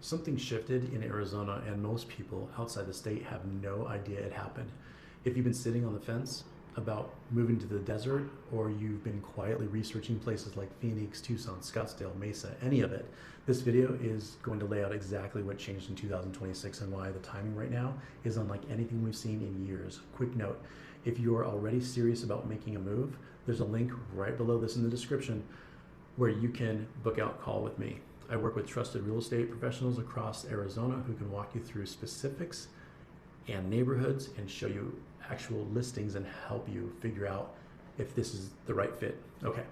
Something shifted in Arizona, and most people outside the state have no idea it happened. If you've been sitting on the fence about moving to the desert, or you've been quietly researching places like Phoenix, Tucson, Scottsdale, Mesa, any of it, this video is going to lay out exactly what changed in 2026 and why the timing right now is unlike anything we've seen in years. Quick note, if you're already serious about making a move, there's a link right below this in the description where you can book out a call with me. I work with trusted real estate professionals across Arizona who can walk you through specifics and neighborhoods and show you actual listings and help you figure out if this is the right fit. Okay,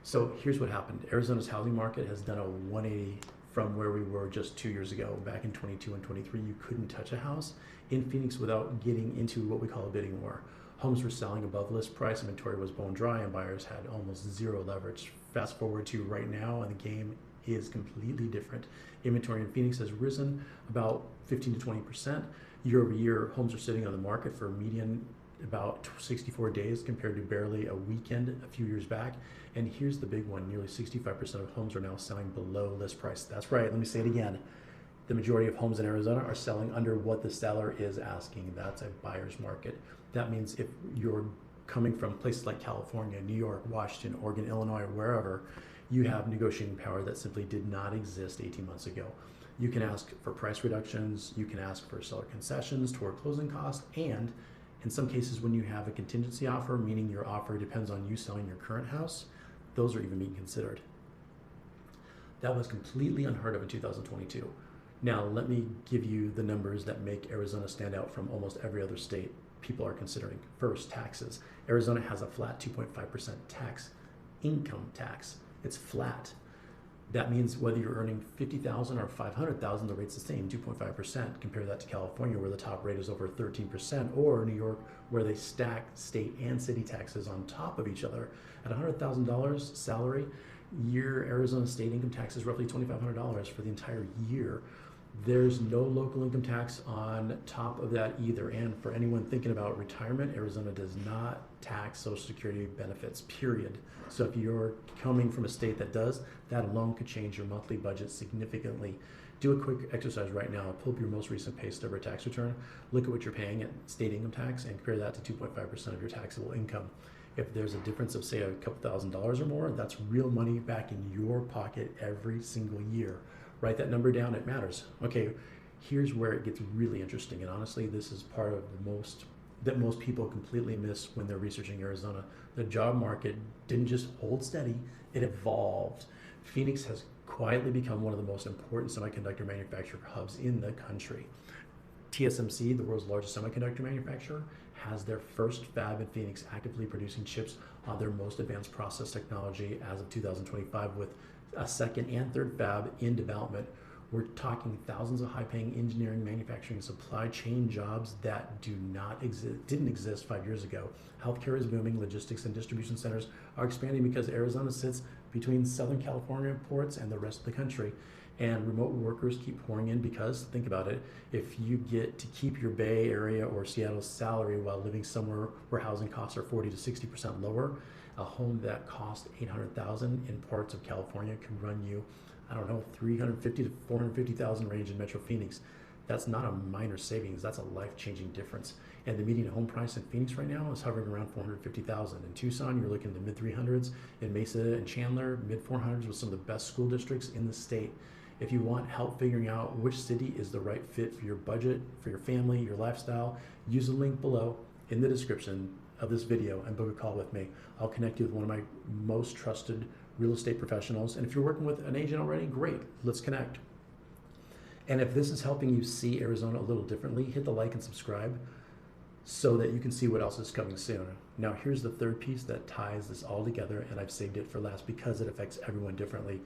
so here's what happened. Arizona's housing market has done a 180 from where we were just 2 years ago. Back in 22 and 23, you couldn't touch a house in Phoenix without getting into what we call a bidding war. Homes were selling above list price, inventory was bone dry, and buyers had almost zero leverage. Fast forward to right now, and the game is completely different. Inventory in Phoenix has risen about 15 to 20%. Year over year, homes are sitting on the market for a median about 64 days compared to barely a weekend a few years back. And here's the big one, nearly 65% of homes are now selling below list price. That's right, let me say it again. The majority of homes in Arizona are selling under what the seller is asking. That's a buyer's market. That means if you're coming from places like California, New York, Washington, Oregon, Illinois, or wherever, you have negotiating power that simply did not exist 18 months ago. You can ask for price reductions, you can ask for seller concessions toward closing costs, and in some cases when you have a contingency offer, meaning your offer depends on you selling your current house, those are even being considered. That was completely unheard of in 2022. Now let me give you the numbers that make Arizona stand out from almost every other state people are considering. First, taxes. Arizona has a flat 2.5% income tax. It's flat. That means whether you're earning $50,000 or $500,000, the rate's the same, 2.5%. Compare that to California, where the top rate is over 13%, or New York, where they stack state and city taxes on top of each other. At $100,000 salary, year Arizona state income tax is roughly $2,500 for the entire year. There's no local income tax on top of that either. And for anyone thinking about retirement, Arizona does not tax Social Security benefits, period. So if you're coming from a state that does, that alone could change your monthly budget significantly. Do a quick exercise right now. Pull up your most recent pay stub or tax return. Look at what you're paying at state income tax and compare that to 2.5% of your taxable income. If there's a difference of, say, a couple $1,000s or more, that's real money back in your pocket every single year. Write that number down, it matters. Okay, here's where it gets really interesting, and honestly, this is part of the most people completely miss when they're researching Arizona. The job market didn't just hold steady, it evolved. Phoenix has quietly become one of the most important semiconductor manufacturing hubs in the country. TSMC, the world's largest semiconductor manufacturer, has their first fab in Phoenix actively producing chips on their most advanced process technology as of 2025, with a second and third fab in development. We're talking thousands of high-paying engineering, manufacturing, and supply chain jobs that didn't exist 5 years ago. Healthcare is booming. Logistics and distribution centers are expanding because Arizona sits between Southern California ports and the rest of the country. And remote workers keep pouring in because, think about it, if you get to keep your Bay Area or Seattle salary while living somewhere where housing costs are 40 to 60% lower, a home that costs $800,000 in parts of California can run you, I don't know, $350,000 to $450,000 range in Metro Phoenix. That's not a minor savings, that's a life-changing difference. And the median home price in Phoenix right now is hovering around $450,000. In Tucson, you're looking at the mid-300s. In Mesa and Chandler, mid-400s with some of the best school districts in the state. If you want help figuring out which city is the right fit for your budget, for your family, your lifestyle, use the link below in the description of this video and book a call with me. I'll connect you with one of my most trusted real estate professionals. And if you're working with an agent already, great, let's connect. And if this is helping you see Arizona a little differently, hit the like and subscribe so that you can see what else is coming soon. Now here's the third piece that ties this all together, and I've saved it for last because it affects everyone differently: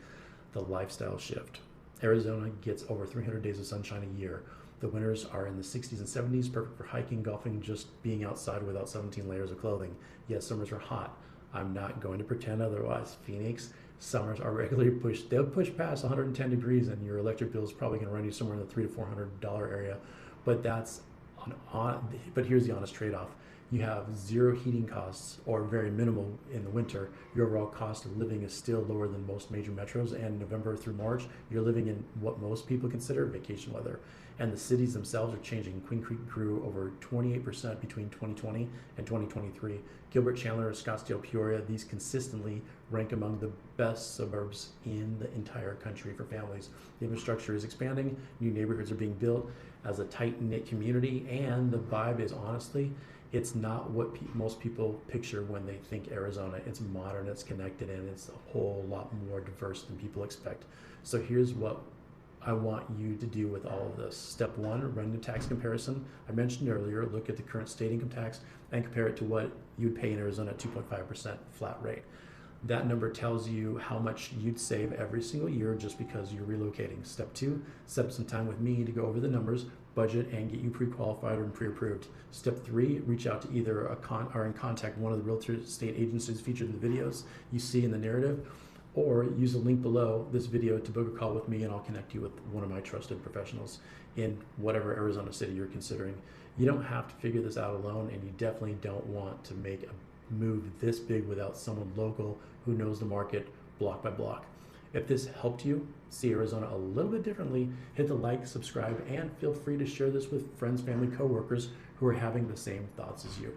the lifestyle shift. Arizona gets over 300 days of sunshine a year. The winters are in the 60s and 70s, perfect for hiking, golfing, just being outside without 17 layers of clothing. Yes, summers are hot. I'm not going to pretend otherwise. Phoenix, summers are regularly they'll push past 110 degrees and your electric bill is probably going to run you somewhere in the $300 to $400 area. But but here's the honest trade-off. you have zero heating costs or very minimal in the winter. Your overall cost of living is still lower than most major metros, and November through March, you're living in what most people consider vacation weather. And the cities themselves are changing. Queen Creek grew over 28% between 2020 and 2023. Gilbert, Chandler, Scottsdale, Peoria, these consistently rank among the best suburbs in the entire country for families. The infrastructure is expanding, new neighborhoods are being built as a tight-knit community, and the vibe is honestly, it's not what most people picture when they think Arizona. It's modern, it's connected, and it's a whole lot more diverse than people expect. So here's what I want you to do with all of this. Step one, run the tax comparison. I mentioned earlier, look at the current state income tax and compare it to what you'd pay in Arizona at 2.5% flat rate. That number tells you how much you'd save every single year just because you're relocating. Step two, set up some time with me to go over the numbers, budget, and get you pre-qualified or pre-approved. Step three, reach out to either or in contact one of the realtor estate agencies featured in the videos you see in the narrative, or use a link below this video to book a call with me, and I'll connect you with one of my trusted professionals in whatever Arizona city you're considering. You don't have to figure this out alone, and you definitely don't want to make a move this big without someone local who knows the market block by block. If this helped you see Arizona a little bit differently, hit the like, subscribe, and feel free to share this with friends, family, coworkers who are having the same thoughts as you.